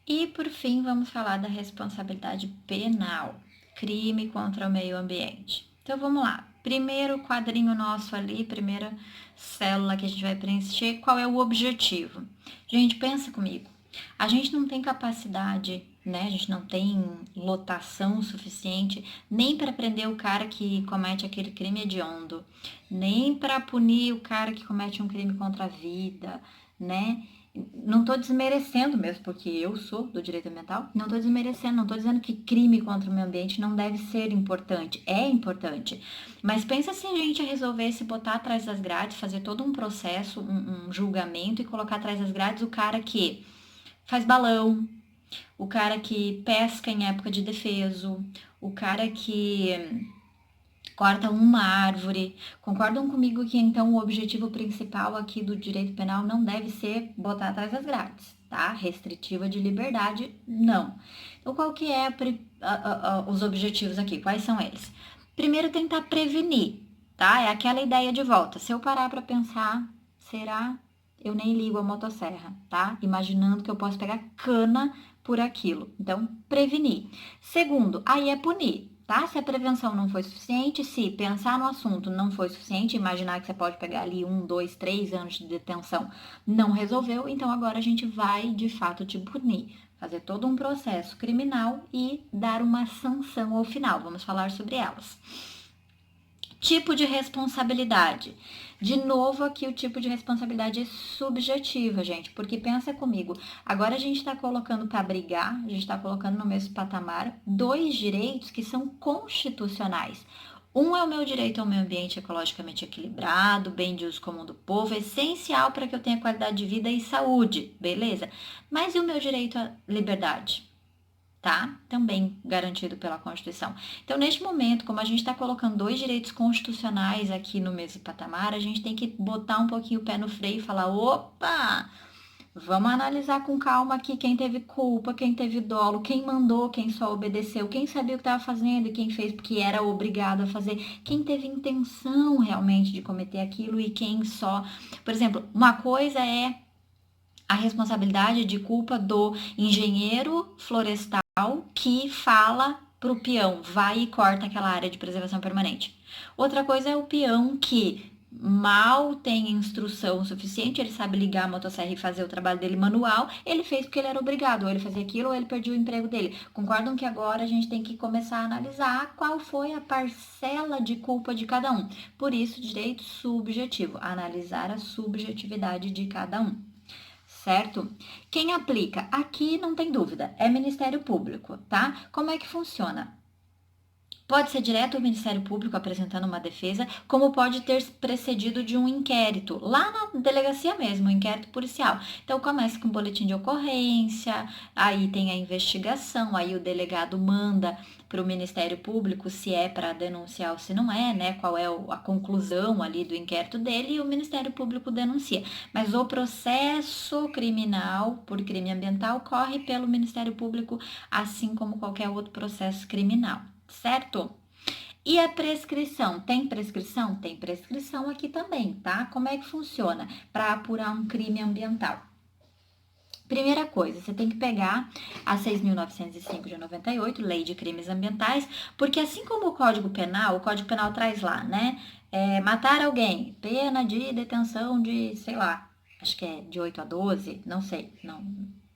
E, por fim, vamos falar da responsabilidade penal, crime contra o meio ambiente. Então, vamos lá. Primeiro quadrinho nosso ali, primeira célula que a gente vai preencher, qual é o objetivo? Gente, pensa comigo. A gente não tem capacidade, né? A gente não tem lotação suficiente nem para prender o cara que comete aquele crime hediondo, nem para punir o cara que comete um crime contra a vida, né? Não estou desmerecendo mesmo, porque eu sou do direito ambiental, não estou desmerecendo, não estou dizendo que crime contra o meio ambiente não deve ser importante, é importante. Mas pensa se a gente resolvesse botar atrás das grades, fazer todo um processo, um julgamento e colocar atrás das grades o cara que faz balão, o cara que pesca em época de defeso, o cara que corta uma árvore. Concordam comigo que então o objetivo principal aqui do direito penal não deve ser botar atrás das grades, tá? Restritiva de liberdade, não. Então, qual que é os objetivos aqui? Quais são eles? Primeiro, tentar prevenir, tá? É aquela ideia de volta. Se eu parar para pensar, será? Eu nem ligo a motosserra, tá? Imaginando que eu posso pegar cana por aquilo. Então, prevenir. Segundo, aí é punir. Tá? Se a prevenção não foi suficiente, se pensar no assunto não foi suficiente, imaginar que você pode pegar ali 1, 2, 3 anos de detenção, não resolveu, então agora a gente vai de fato te punir, fazer todo um processo criminal e dar uma sanção ao final. Vamos falar sobre elas. Tipo de responsabilidade. De novo, aqui o tipo de responsabilidade é subjetiva, gente, porque pensa comigo, agora a gente está colocando para brigar, a gente está colocando no mesmo patamar dois direitos que são constitucionais. Um é o meu direito ao meio ambiente ecologicamente equilibrado, bem de uso comum do povo, essencial para que eu tenha qualidade de vida e saúde, beleza? Mas e o meu direito à liberdade? Tá? Também garantido pela Constituição. Então, neste momento, como a gente está colocando dois direitos constitucionais aqui no mesmo patamar, a gente tem que botar um pouquinho o pé no freio e falar: opa, vamos analisar com calma aqui quem teve culpa, quem teve dolo, quem mandou, quem só obedeceu, quem sabia o que estava fazendo e quem fez porque era obrigado a fazer, quem teve intenção realmente de cometer aquilo e quem só. Por exemplo, uma coisa é a responsabilidade de culpa do engenheiro florestal que fala para o peão, vai e corta aquela área de preservação permanente. Outra coisa é o peão que mal tem instrução suficiente, ele sabe ligar a motosserra e fazer o trabalho dele manual, ele fez porque ele era obrigado, ou ele fazia aquilo ou ele perdia o emprego dele. Concordam que agora a gente tem que começar a analisar qual foi a parcela de culpa de cada um. Por isso, direito subjetivo, analisar a subjetividade de cada um. Certo? Quem aplica? Aqui não tem dúvida, é Ministério Público, tá? Como é que funciona? Pode ser direto o Ministério Público apresentando uma defesa, como pode ter precedido de um inquérito, lá na delegacia mesmo, um inquérito policial. Então, começa com boletim de ocorrência, aí tem a investigação, aí o delegado manda para o Ministério Público se é para denunciar ou se não é, né? Qual é a conclusão ali do inquérito dele e o Ministério Público denuncia. Mas o processo criminal por crime ambiental corre pelo Ministério Público, assim como qualquer outro processo criminal. Certo? E a prescrição? Tem prescrição? Tem prescrição aqui também, tá? Como é que funciona para apurar um crime ambiental? Primeira coisa, você tem que pegar a 6.905 de 98, Lei de Crimes Ambientais, porque assim como o Código Penal traz lá, né? Matar alguém, pena de detenção de, sei lá, acho que é de 8 a 12, não sei, não,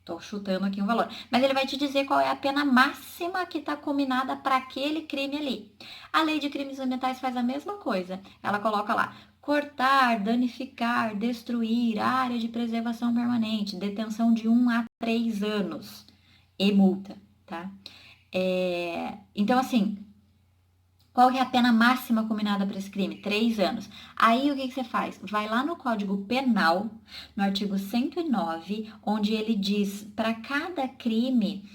tô chutando aqui um valor. Mas ele vai te dizer qual é a pena máxima que está combinada para aquele crime ali. A Lei de Crimes Ambientais faz a mesma coisa. Ela coloca lá: cortar, danificar, destruir, área de preservação permanente, detenção de 1 a 3 anos e multa, tá? Então, assim, qual que é a pena máxima combinada para esse crime? 3 anos. Aí o que você faz? Vai lá no Código Penal, no artigo 109, onde ele diz para cada crime,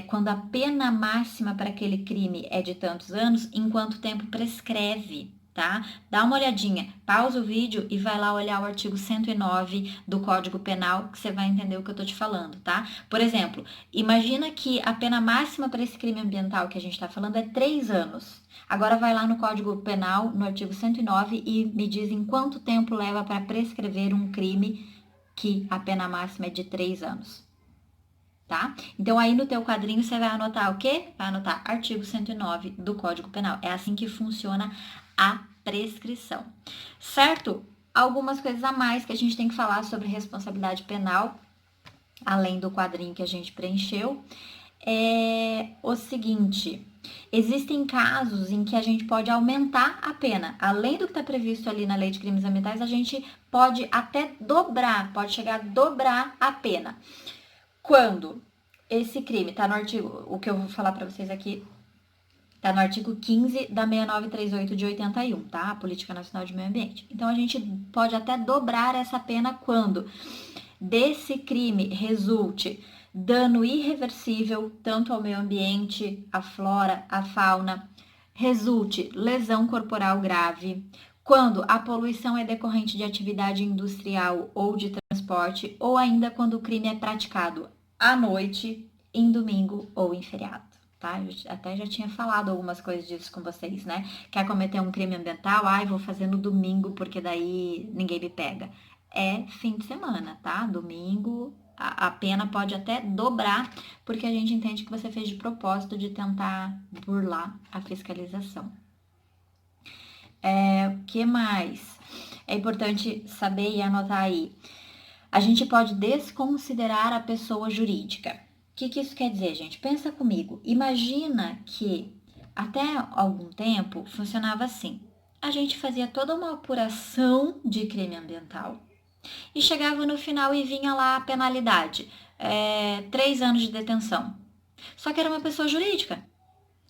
quando a pena máxima para aquele crime é de tantos anos, em quanto tempo prescreve. Tá? Dá uma olhadinha, pausa o vídeo e vai lá olhar o artigo 109 do Código Penal, que você vai entender o que eu tô te falando, tá? Por exemplo, imagina que a pena máxima para esse crime ambiental que a gente está falando é 3 anos. Agora vai lá no Código Penal, no artigo 109, e me diz em quanto tempo leva para prescrever um crime que a pena máxima é de 3 anos. tá? Então, aí no teu quadrinho você vai anotar o quê? Vai anotar artigo 109 do Código Penal. É assim que funciona a prescrição, certo? Algumas coisas a mais que a gente tem que falar sobre responsabilidade penal, além do quadrinho que a gente preencheu, é o seguinte: existem casos em que a gente pode aumentar a pena. Além do que está previsto ali na Lei de Crimes Ambientais, a gente pode até dobrar, pode chegar a dobrar a pena. Quando esse crime está no artigo, o que eu vou falar para vocês aqui, está no artigo 15 da 6938 de 81, tá? A Política Nacional de Meio Ambiente. Então, a gente pode até dobrar essa pena quando desse crime resulte dano irreversível tanto ao meio ambiente, à flora, à fauna, resulte lesão corporal grave, quando a poluição é decorrente de atividade industrial ou de transporte, ou ainda quando o crime é praticado à noite, em domingo ou em feriado. Tá? Eu até já tinha falado algumas coisas disso com vocês, né? Quer cometer um crime ambiental? Ai, vou fazer no domingo porque daí ninguém me pega. É fim de semana, tá? Domingo a pena pode até dobrar, porque a gente entende que você fez de propósito de tentar burlar a fiscalização. O que mais? É importante saber e anotar aí. A gente pode desconsiderar a pessoa jurídica. O que isso quer dizer, gente? Pensa comigo. Imagina que até algum tempo funcionava assim. A gente fazia toda uma apuração de crime ambiental e chegava no final e vinha lá a penalidade. 3 anos de detenção. Só que era uma pessoa jurídica.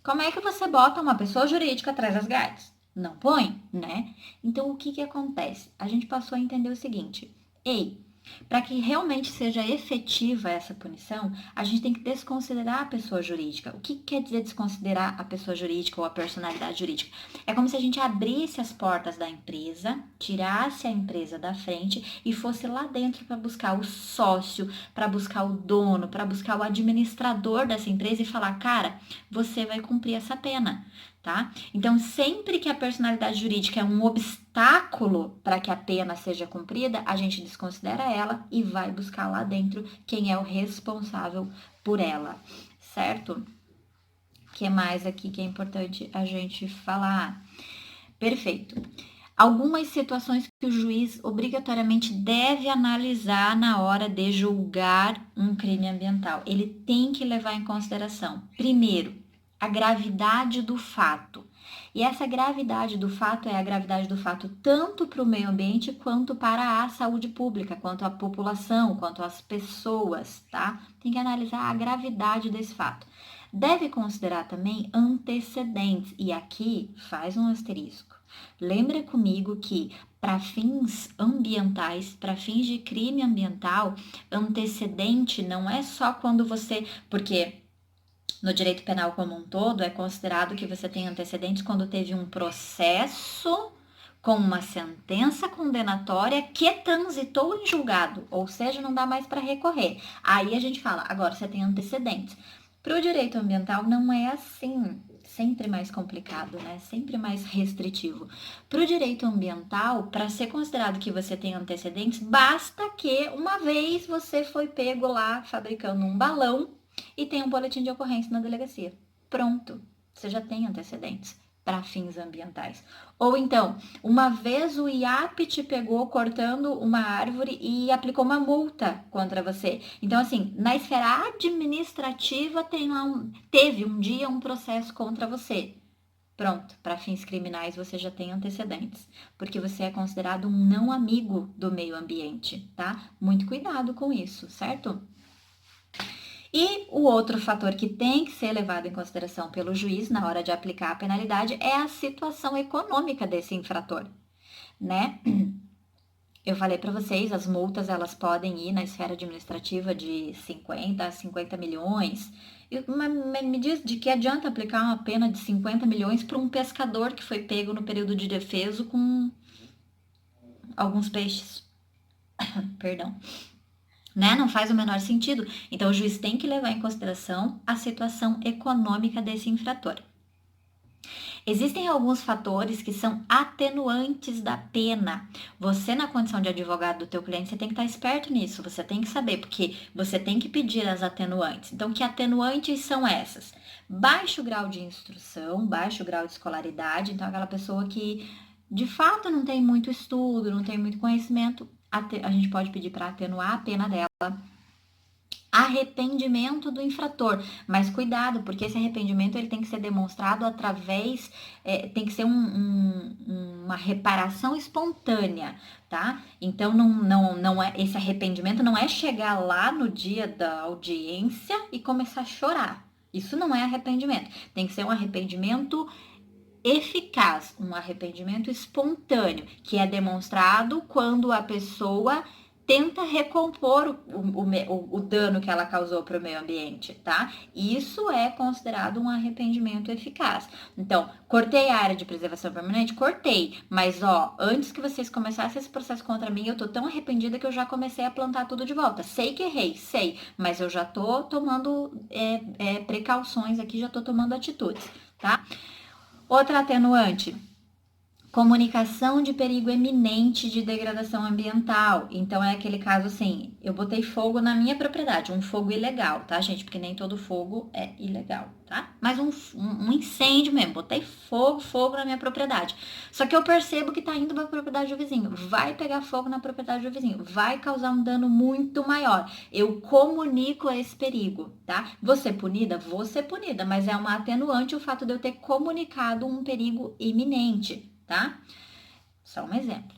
Como é que você bota uma pessoa jurídica atrás das grades? Não põe, né? Então, o que acontece? A gente passou a entender o seguinte. Para que realmente seja efetiva essa punição, a gente tem que desconsiderar a pessoa jurídica. O que quer dizer desconsiderar a pessoa jurídica ou a personalidade jurídica? É como se a gente abrisse as portas da empresa, tirasse a empresa da frente e fosse lá dentro para buscar o sócio, para buscar o dono, para buscar o administrador dessa empresa e falar: cara, você vai cumprir essa pena. Tá? Então, sempre que a personalidade jurídica é um obstáculo para que a pena seja cumprida, a gente desconsidera ela e vai buscar lá dentro quem é o responsável por ela, certo? O que mais aqui que é importante a gente falar? Perfeito. Algumas situações que o juiz obrigatoriamente deve analisar na hora de julgar um crime ambiental. Ele tem que levar em consideração, primeiro, a gravidade do fato. E essa gravidade do fato é a gravidade do fato tanto para o meio ambiente quanto para a saúde pública, quanto à população, quanto às pessoas, tá? Tem que analisar a gravidade desse fato. Deve considerar também antecedentes, e aqui faz um asterisco. Lembra comigo que para fins ambientais, para fins de crime ambiental, antecedente não é só quando você... Porque no direito penal como um todo, é considerado que você tem antecedentes quando teve um processo com uma sentença condenatória que transitou em julgado, ou seja, não dá mais para recorrer. Aí a gente fala, agora você tem antecedentes. Para o direito ambiental não é assim, sempre mais complicado, né? Sempre mais restritivo. Para o direito ambiental, para ser considerado que você tem antecedentes, basta que uma vez você foi pego lá fabricando um balão e tem um boletim de ocorrência na delegacia. Pronto, você já tem antecedentes para fins ambientais. Ou então, uma vez o IAP te pegou cortando uma árvore e aplicou uma multa contra você. Então, assim, na esfera administrativa teve um dia um processo contra você. Pronto, para fins criminais você já tem antecedentes, porque você é considerado um não amigo do meio ambiente, tá? Muito cuidado com isso, certo? E o outro fator que tem que ser levado em consideração pelo juiz na hora de aplicar a penalidade é a situação econômica desse infrator, né? Eu falei para vocês, as multas elas podem ir na esfera administrativa de 50 a 50 milhões. Me diz de que adianta aplicar uma pena de 50 milhões para um pescador que foi pego no período de defeso com alguns peixes? Perdão. Né? Não faz o menor sentido. Então, o juiz tem que levar em consideração a situação econômica desse infrator. Existem alguns fatores que são atenuantes da pena. Você, na condição de advogado do teu cliente, você tem que estar esperto nisso, você tem que saber, porque você tem que pedir as atenuantes. Então, que atenuantes são essas? Baixo grau de instrução, baixo grau de escolaridade, então aquela pessoa que de fato não tem muito estudo, não tem muito conhecimento, a gente pode pedir para atenuar a pena dela. Arrependimento do infrator, mas cuidado, porque esse arrependimento ele tem que ser demonstrado através, tem que ser uma reparação espontânea, tá? Então não é, esse arrependimento não é chegar lá no dia da audiência e começar a chorar. Isso não é arrependimento. Tem que ser um arrependimento eficaz, um arrependimento espontâneo, que é demonstrado quando a pessoa tenta recompor o dano que ela causou para o meio ambiente, tá? Isso é considerado um arrependimento eficaz. Então, cortei a área de preservação permanente? Cortei, mas ó, antes que vocês começassem esse processo contra mim, eu tô tão arrependida que eu já comecei a plantar tudo de volta. Sei que errei, sei, mas eu já tô tomando precauções aqui, já tô tomando atitudes, tá? Outra atenuante, comunicação de perigo eminente de degradação ambiental. Então, é aquele caso assim, eu botei fogo na minha propriedade, um fogo ilegal, tá, gente? Porque nem todo fogo é ilegal, tá? Mas um incêndio mesmo, botei fogo na minha propriedade. Só que eu percebo que tá indo pra propriedade do vizinho, vai pegar fogo na propriedade do vizinho, vai causar um dano muito maior. Eu comunico esse perigo, tá? Vou ser punida, mas é uma atenuante o fato de eu ter comunicado um perigo iminente, tá? Só um exemplo.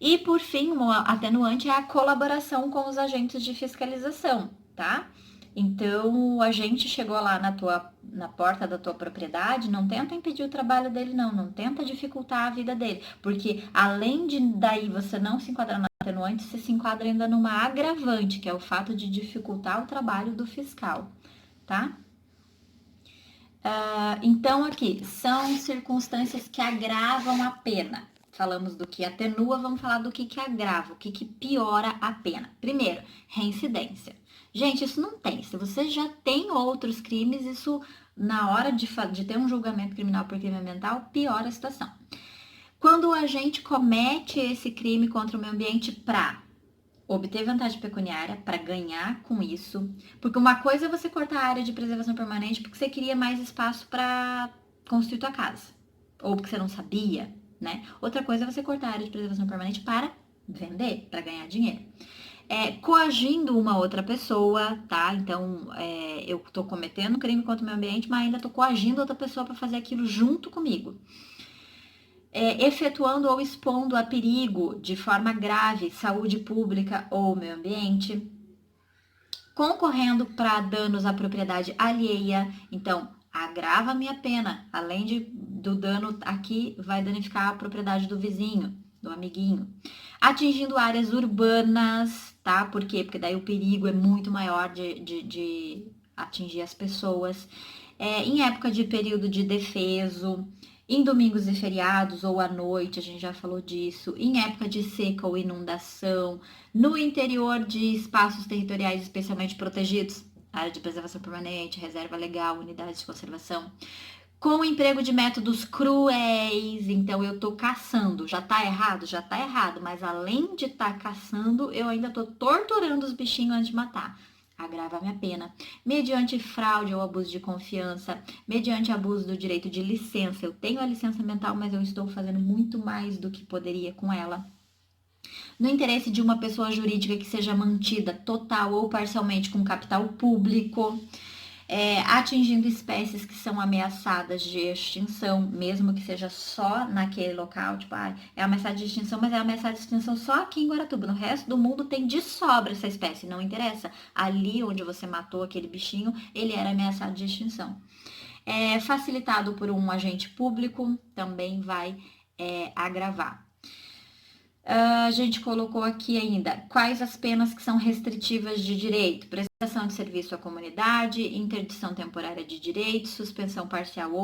E, por fim, uma atenuante é a colaboração com os agentes de fiscalização, tá? Então, o agente chegou lá na porta da tua propriedade, não tenta impedir o trabalho dele, não tenta dificultar a vida dele, porque além de daí você não se enquadrar na atenuante, você se enquadra ainda numa agravante, que é o fato de dificultar o trabalho do fiscal, tá? Então, aqui, são circunstâncias que agravam a pena. Falamos do que atenua, vamos falar do que agrava, o que piora a pena. Primeiro, reincidência. Gente, isso não tem. Se você já tem outros crimes, isso, na hora de ter um julgamento criminal por crime ambiental, piora a situação. Quando o agente comete esse crime contra o meio ambiente para obter vantagem pecuniária, para ganhar com isso, porque uma coisa é você cortar a área de preservação permanente porque você queria mais espaço para construir tua casa, ou porque você não sabia, né? Outra coisa é você cortar a área de preservação permanente para vender, para ganhar dinheiro. Coagindo uma outra pessoa, tá? Então, eu tô cometendo crime contra o meio ambiente, mas ainda tô coagindo outra pessoa para fazer aquilo junto comigo. Efetuando ou expondo a perigo de forma grave, saúde pública ou meio ambiente, concorrendo para danos à propriedade alheia, então agrava a minha pena, além do dano aqui, vai danificar a propriedade do vizinho, do amiguinho. Atingindo áreas urbanas, tá? Por quê? Porque daí o perigo é muito maior de atingir as pessoas. Em época de período de defeso, em domingos e feriados ou à noite, a gente já falou disso, em época de seca ou inundação, no interior de espaços territoriais especialmente protegidos, área de preservação permanente, reserva legal, unidades de conservação, com o emprego de métodos cruéis, então eu tô caçando, já tá errado? Já tá errado, mas além de estar caçando, eu ainda tô torturando os bichinhos antes de matar. Agrava a minha pena. Mediante fraude ou abuso de confiança, mediante abuso do direito de licença. Eu tenho a licença ambiental, mas eu estou fazendo muito mais do que poderia com ela. No interesse de uma pessoa jurídica que seja mantida total ou parcialmente com capital público, atingindo espécies que são ameaçadas de extinção, mesmo que seja só naquele local, tipo, é ameaçada de extinção, mas é ameaçada de extinção só aqui em Guaratuba, no resto do mundo tem de sobra essa espécie, não interessa, ali onde você matou aquele bichinho, ele era ameaçado de extinção. Facilitado por um agente público, também vai agravar. A gente colocou aqui ainda quais as penas que são restritivas de direito: prestação de serviço à comunidade, interdição temporária de direitos, suspensão parcial ou